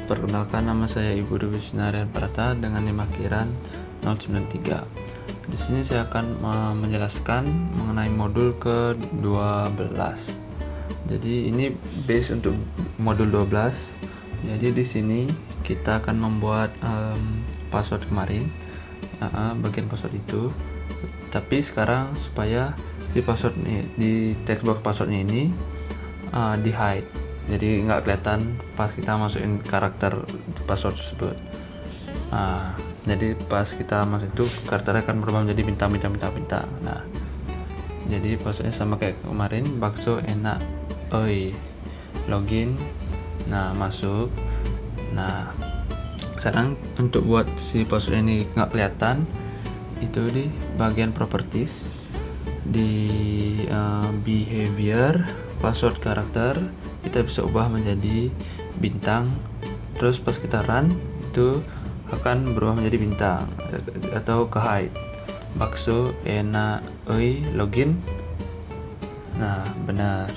Perkenalkan, nama saya Ibu Dewi Sinarian Prata dengan NIM akhiran 093. Di sini saya akan menjelaskan mengenai modul ke-12. Jadi ini base untuk modul 12. Jadi di sini kita akan membuat password kemarin, bagian password itu. Tapi sekarang supaya si password di text box passwordnya ini di hide, jadi nggak kelihatan pas kita masukin karakter password tersebut. Jadi pas kita masuk itu karakternya akan berubah menjadi bintang. Nah, jadi passwordnya sama kayak kemarin, bakso enak oi, login. Nah, masuk. Nah, sekarang untuk buat si password ini nggak kelihatan, itu di bagian properties, di behavior password karakter kita bisa ubah menjadi bintang. Terus pas kita run itu akan berubah menjadi bintang atau ke hide, bakso enak oi login. Nah, benar.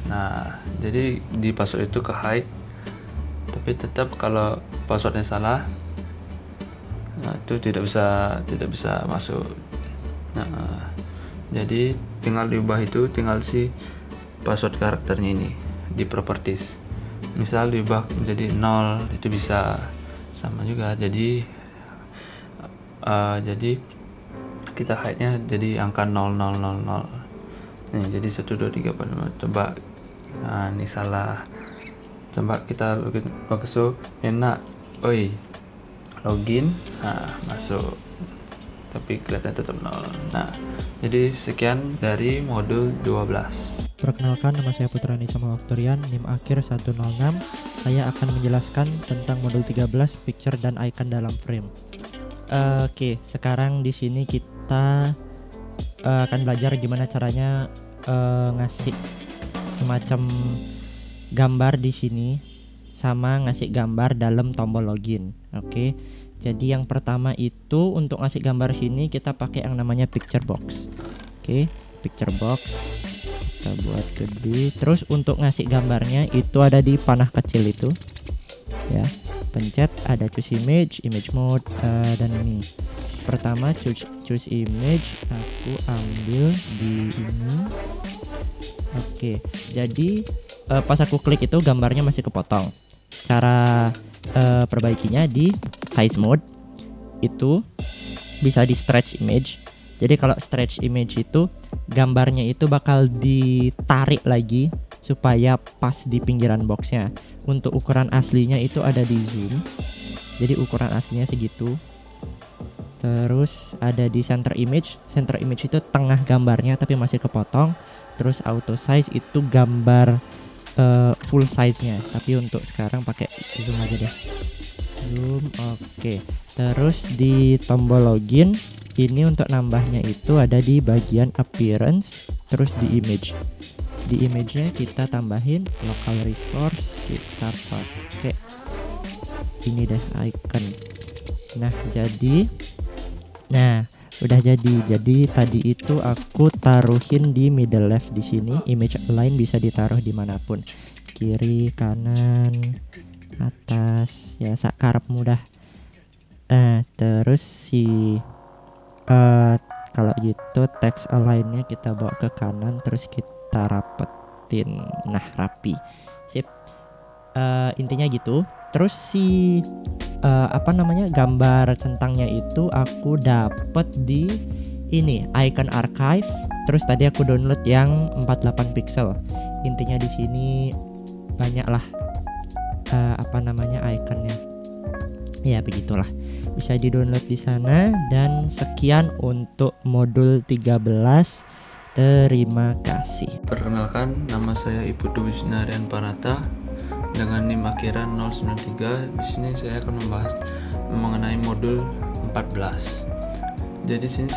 Nah, jadi di password itu ke hide, tapi tetap kalau passwordnya salah, nah itu tidak bisa masuk. Nah, jadi tinggal diubah, itu tinggal si password karakternya ini di properties. Misal diubah menjadi 0, itu bisa sama juga. Jadi kita hide-nya jadi angka 0000. Nih, jadi 1 2 3 4 5. Coba, nah ini salah. Coba kita login bakso enak oi login. Nah, masuk, tapi kelihatan tetap 0. Nah, jadi sekian dari modul 12. Perkenalkan, nama saya Putra Nisa Mawaktorian, NIM akhir 106. Saya akan menjelaskan tentang modul 13, picture dan icon dalam frame. Oke, sekarang di sini kita akan belajar gimana caranya ngasih semacam gambar di sini sama ngasih gambar dalam tombol login. Oke. Jadi yang pertama itu untuk ngasih gambar sini kita pakai yang namanya picture box. Oke, picture box kita buat gede. Terus untuk ngasih gambarnya itu ada di panah kecil itu, ya. Pencet ada choose image mode, dan ini. Pertama choose image, aku ambil di ini. Oke, jadi pas aku klik itu gambarnya masih kepotong. Cara perbaikinya di size mode itu bisa di stretch image. Jadi kalau stretch image itu gambarnya itu bakal ditarik lagi supaya pas di pinggiran boxnya. Untuk ukuran aslinya itu ada di zoom, jadi ukuran aslinya segitu. Terus ada di center image itu tengah gambarnya tapi masih kepotong. Terus auto size itu gambar full size nya, tapi untuk sekarang pakai zoom aja deh, zoom. Oke. Terus di tombol login ini untuk nambahnya itu ada di bagian appearance. Terus di image nya kita tambahin local resource, kita pakai ini deh, icon. Nah udah jadi tadi itu aku taruhin di middle left di sini. Image align bisa ditaruh dimanapun, kiri, kanan, atas, ya sakarep mudah. Terus si kalau gitu text align-nya kita bawa ke kanan, terus kita rapetin. Nah, rapi, sip. Intinya gitu. Terus si gambar centangnya itu aku dapet di ini icon archive. Terus tadi aku download yang 48 pixel. Intinya di sini banyak lah iconnya. Ya begitulah, bisa di-download di sana. Dan sekian untuk modul 13. Terima kasih. Perkenalkan, nama saya Ibu Dewi Sinarian Prata dengan NIM akhiran 093. Di sini saya akan membahas mengenai modul 14. Jadi sini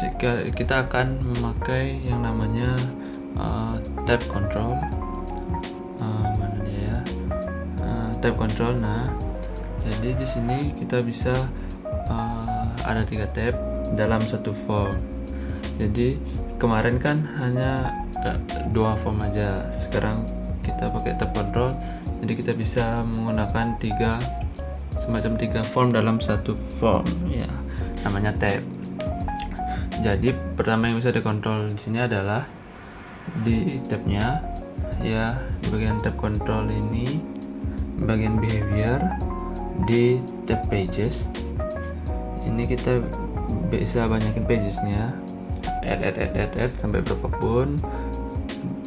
kita akan memakai yang namanya tab control. Mana dia ya? Tab control. Nah, jadi di sini kita bisa ada 3 tab dalam satu form. Jadi kemarin kan hanya 2 form aja. Sekarang kita pakai tab control, Jadi kita bisa menggunakan semacam tiga form dalam satu form ya, namanya tab. Jadi pertama yang bisa dikontrol di sini adalah di tabnya ya, di bagian tab control ini, bagian behavior, di tab pages ini kita bisa banyakin pagesnya, add sampai berapapun,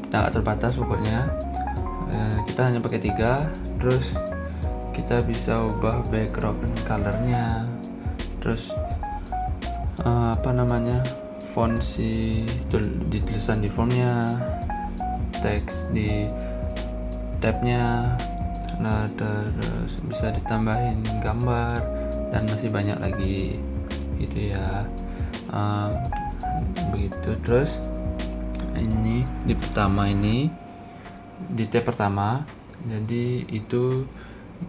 tak terbatas pokoknya. Kita hanya pakai 3. Terus kita bisa ubah background colornya, terus font di tulisan di formnya, teks di tabnya, nah terus bisa ditambahin gambar dan masih banyak lagi gitu ya. Begitu. Terus ini di tab pertama, jadi itu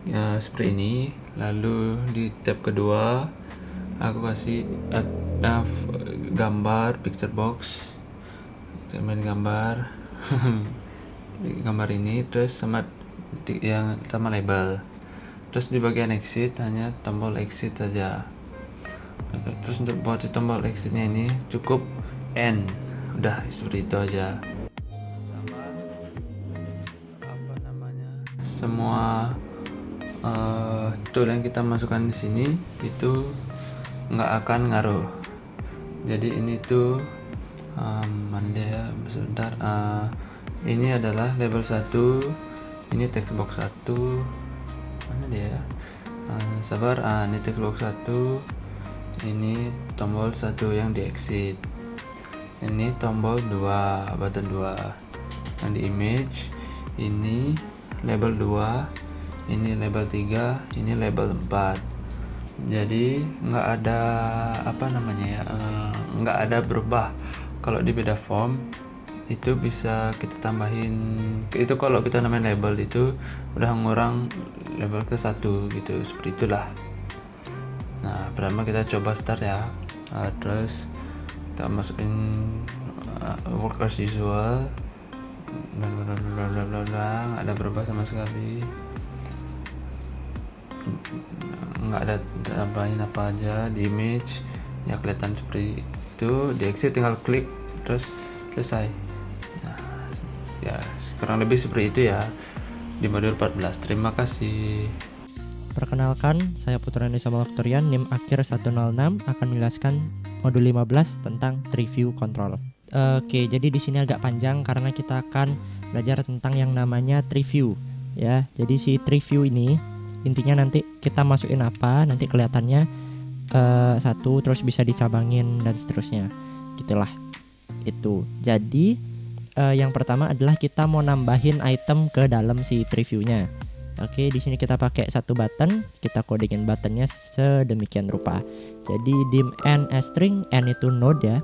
ya seperti ini. Lalu di tab kedua aku kasih gambar picture box, main gambar gambar ini, terus sama label. Terus di bagian exit hanya tombol exit saja. Terus untuk buat tombol exitnya ini cukup N, udah seperti itu aja. Semua tool yang kita masukkan di sini itu nggak akan ngaruh. Jadi ini tuh sebentar, ini adalah label 1, ini text box 1, mana dia, sabar, ini text box 1, ini tombol 1 yang di exit, ini tombol 2, button 2 yang di image, ini label 2, ini label 3, ini label 4. Jadi nggak ada nggak ada berubah. Kalau di beda form itu bisa kita tambahin, itu kalau kita namain label itu udah ngurang label ke 1 gitu, seperti itulah. Nah pertama kita coba start ya. Terus kita masukin work as usual, nggak ada berubah sama sekali, nggak ada tambahin apa aja. Di image ya kelihatan seperti itu, di exit tinggal klik terus selesai. Nah ya kurang lebih seperti itu ya di modul 14. Terima kasih. Perkenalkan, saya Putra Indonesia Malaktorian, NIM akhir 106, akan menjelaskan modul 15 tentang tree view control. Oke, jadi di sini agak panjang karena kita akan belajar tentang yang namanya tree view ya. Jadi si tree view ini intinya nanti kita masukin apa, nanti kelihatannya satu, terus bisa dicabangin dan seterusnya. Gitulah itu. Jadi yang pertama adalah kita mau nambahin item ke dalam si tree view-nya. Oke, di sini kita pakai satu button, kita codingin buttonnya sedemikian rupa. Jadi dim n string, n itu node ya.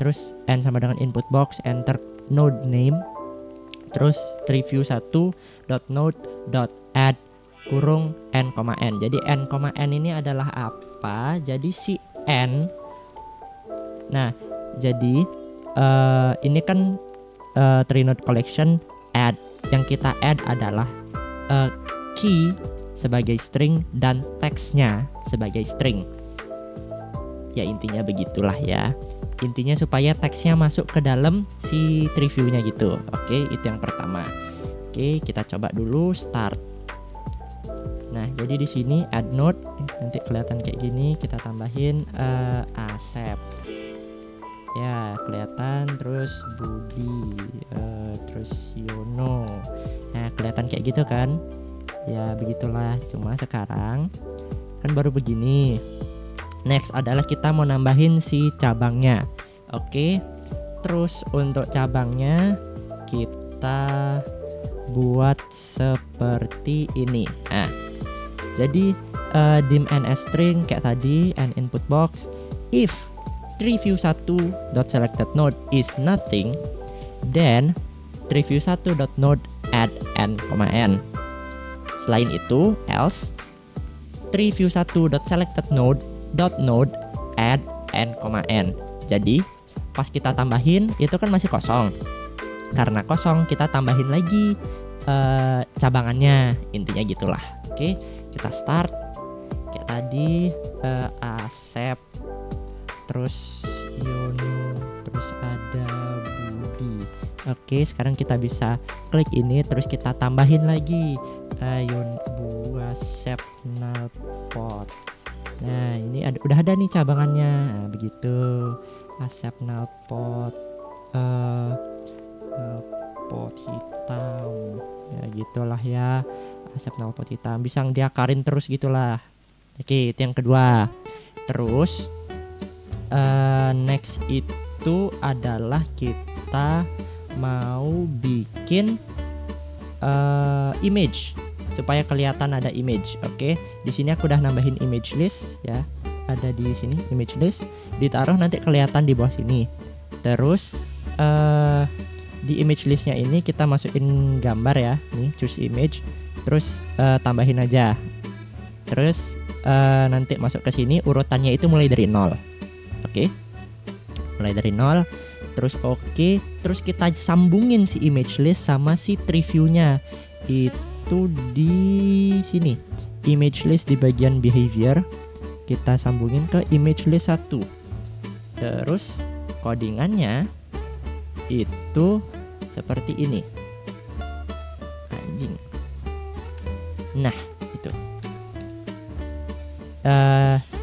Terus n sama dengan input box, enter node name. Terus tree view 1.node.add kurung n, n. Jadi n, n ini adalah apa? Jadi si n. Nah, jadi ini kan tree node collection add. Yang kita add adalah key sebagai string dan teksnya sebagai string. Ya intinya begitulah ya. Intinya supaya teksnya masuk ke dalam si tree view-nya gitu. Oke, itu yang pertama. Oke, kita coba dulu start. Nah, jadi di sini add node nanti kelihatan kayak gini, kita tambahin Asep. Ya, kelihatan, terus Budi, terus Yono. Nah, kelihatan kayak gitu kan? Ya, begitulah. Cuma sekarang kan baru begini. Next adalah kita mau nambahin si cabangnya. Oke. Terus untuk cabangnya kita buat seperti ini. Nah, jadi dim n string kayak tadi, n input box. If tree view 1.selectedNode is nothing, then tree view 1.node add n, n. Selain itu, else tree view 1.selectedNode add n, n. Jadi pas kita tambahin itu kan masih kosong. Karena kosong kita tambahin lagi cabangannya, intinya gitulah. Oke, kita start kayak tadi, Asep, terus Yono, terus ada Budi. Oke, sekarang kita bisa klik ini, terus kita tambahin lagi Asep Nalpot. Nah, ini udah ada nih cabangannya. Nah, begitu. Asep Nalpot, Nalpot hitam. Ya gitulah ya. Asep Nalpot hitam. Bisa diakarin terus gitulah. Oke, itu yang kedua. Terus next itu adalah kita mau bikin image supaya kelihatan ada image. Oke, di sini aku udah nambahin image list ya. Ada di sini image list, ditaruh nanti kelihatan di bawah sini. Terus di image listnya ini kita masukin gambar ya. Nih, choose image. Terus tambahin aja. Terus nanti masuk ke sini, urutannya itu mulai dari 0. Oke. Mulai dari 0. Terus oke, terus kita sambungin si image list sama si tree view-nya. Itu di sini. Image list di bagian behavior. Kita sambungin ke image list 1. Terus codingannya itu seperti ini. Anjing. Nah, itu.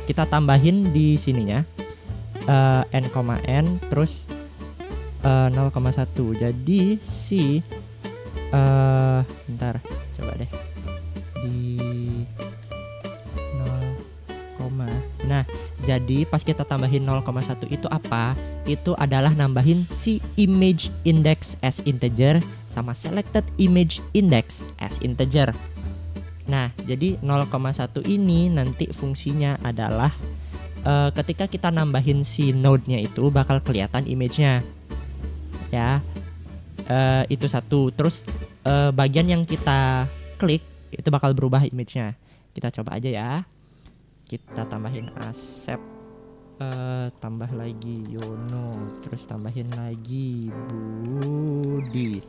Kita tambahin di sininya n, terus 0,1. Jadi si bentar, coba deh di 0, nah jadi pas kita tambahin 0,1 itu apa? Itu adalah nambahin si image index as integer sama selected image index as integer. Nah, jadi 0,1 ini nanti fungsinya adalah ketika kita nambahin si node-nya itu bakal kelihatan image-nya. Ya. Itu satu. Terus bagian yang kita klik itu bakal berubah image-nya. Kita coba aja ya. Kita tambahin Asep, tambah lagi Yono, terus tambahin lagi Budi.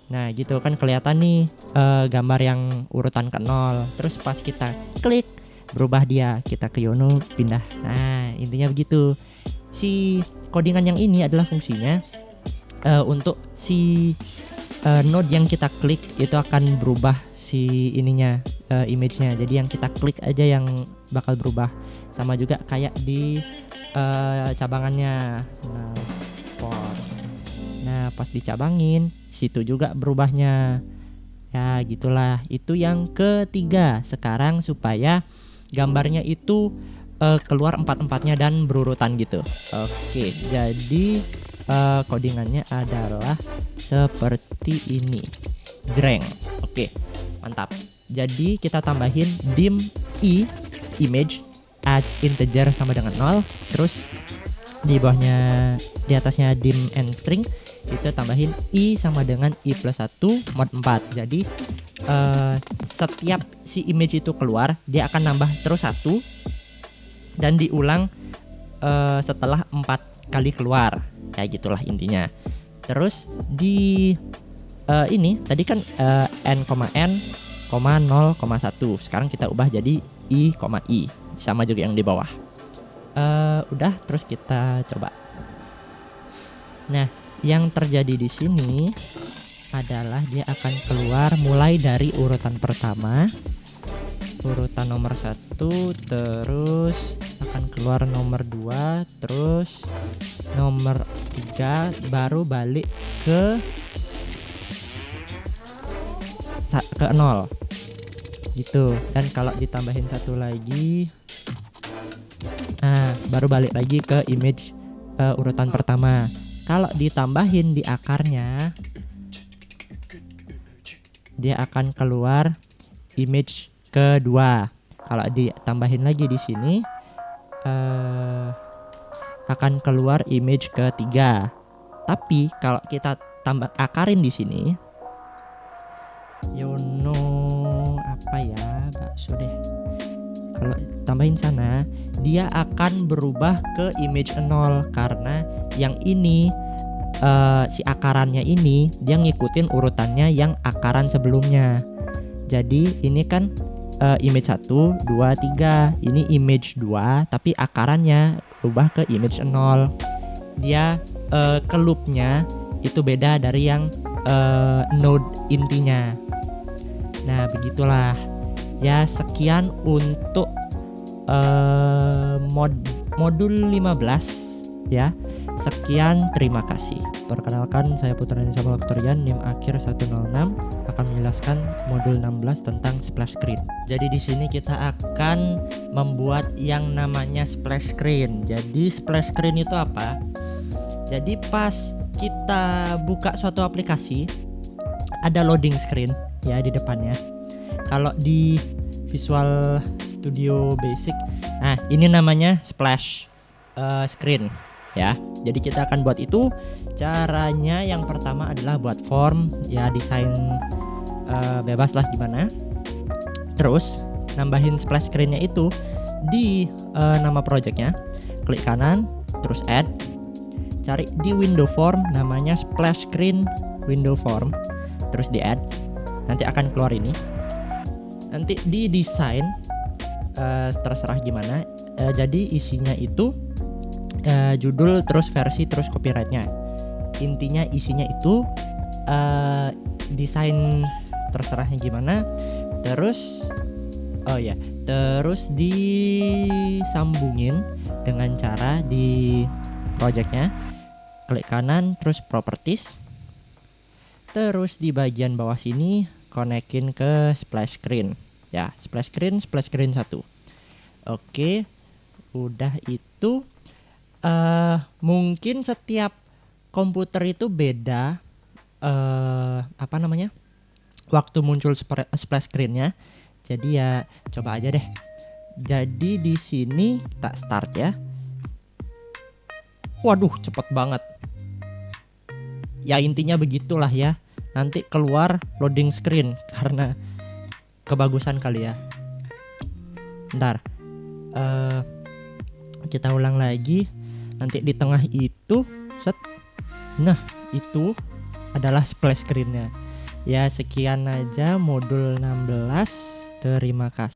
Nah gitu kan kelihatan nih gambar yang urutan ke 0. Terus pas kita klik berubah dia, kita ke Yono pindah. Nah intinya begitu. Si codingan yang ini adalah fungsinya untuk si node yang kita klik itu akan berubah si ininya, image-nya. Jadi yang kita klik aja yang bakal berubah. Sama juga kayak di cabangannya. Nah pas dicabangin situ juga berubahnya. Ya gitulah. Itu yang ketiga. Sekarang supaya gambarnya itu keluar 4-4-nya dan berurutan gitu. Oke, jadi codingannya adalah seperti ini. Greng. Oke, mantap. Jadi kita tambahin dim i image as integer sama dengan 0. Terus di bawahnya, di atasnya dim and string itu tambahin i sama dengan i plus 1 mod 4. Jadi setiap si image itu keluar dia akan nambah terus 1 dan diulang setelah 4 kali keluar. Kayak gitulah intinya. Terus di ini tadi kan n, 0,1. Sekarang kita ubah jadi i, sama juga yang di bawah. Udah, terus kita coba. Nah, yang terjadi di sini adalah dia akan keluar mulai dari urutan pertama, urutan nomor 1, terus akan keluar nomor 2, terus nomor 3, baru balik ke 0 gitu. Dan kalau ditambahin 1 lagi, nah baru balik lagi ke image urutan pertama. Kalau ditambahin di akarnya, dia akan keluar image kedua. Kalau ditambahin lagi di sini akan keluar image ketiga. Tapi kalau kita tambah akarin di sini, Yono apa ya, bakso deh. Kalau tambahin sana, dia akan berubah ke image 0 karena yang ini si akarannya ini dia ngikutin urutannya yang akaran sebelumnya. Jadi ini kan image 1, 2, 3. Ini image 2 tapi akarannya ubah ke image 0. Dia ke loopnya itu beda dari yang node intinya. Nah begitulah ya. Sekian untuk modul 15 ya. Sekian, terima kasih. Perkenalkan, saya Putra Nisa Malaktorian, NIM akhir 106, akan menjelaskan modul 16 tentang splash screen. Jadi di sini kita akan membuat yang namanya splash screen. Jadi splash screen itu apa? Jadi pas kita buka suatu aplikasi, ada loading screen ya di depannya. Kalau di Visual Studio Basic, nah ini namanya splash screen ya. Jadi kita akan buat itu. Caranya yang pertama adalah buat form ya, desain bebas lah gimana. Terus nambahin splash screennya itu di nama projectnya, klik kanan terus add, cari di window form namanya splash screen window form, terus di add. Nanti akan keluar ini. Nanti di desain terserah gimana. Jadi isinya itu judul terus versi terus copyrightnya. Intinya isinya itu desain terserahnya gimana. Terus terus disambungin dengan cara di projectnya klik kanan terus properties, terus di bagian bawah sini konekin ke splash screen ya. Splash screen 1. Oke, udah itu. Mungkin setiap komputer itu beda waktu muncul splash screen-nya. Jadi ya coba aja deh. Jadi di sini kita start ya. Waduh, cepet banget. Ya intinya begitulah ya. Nanti keluar loading screen karena kebagusan kali ya. Bentar. Kita ulang lagi. Nanti di tengah itu set. Nah itu adalah splash screen-nya. Ya sekian aja modul 16. Terima kasih.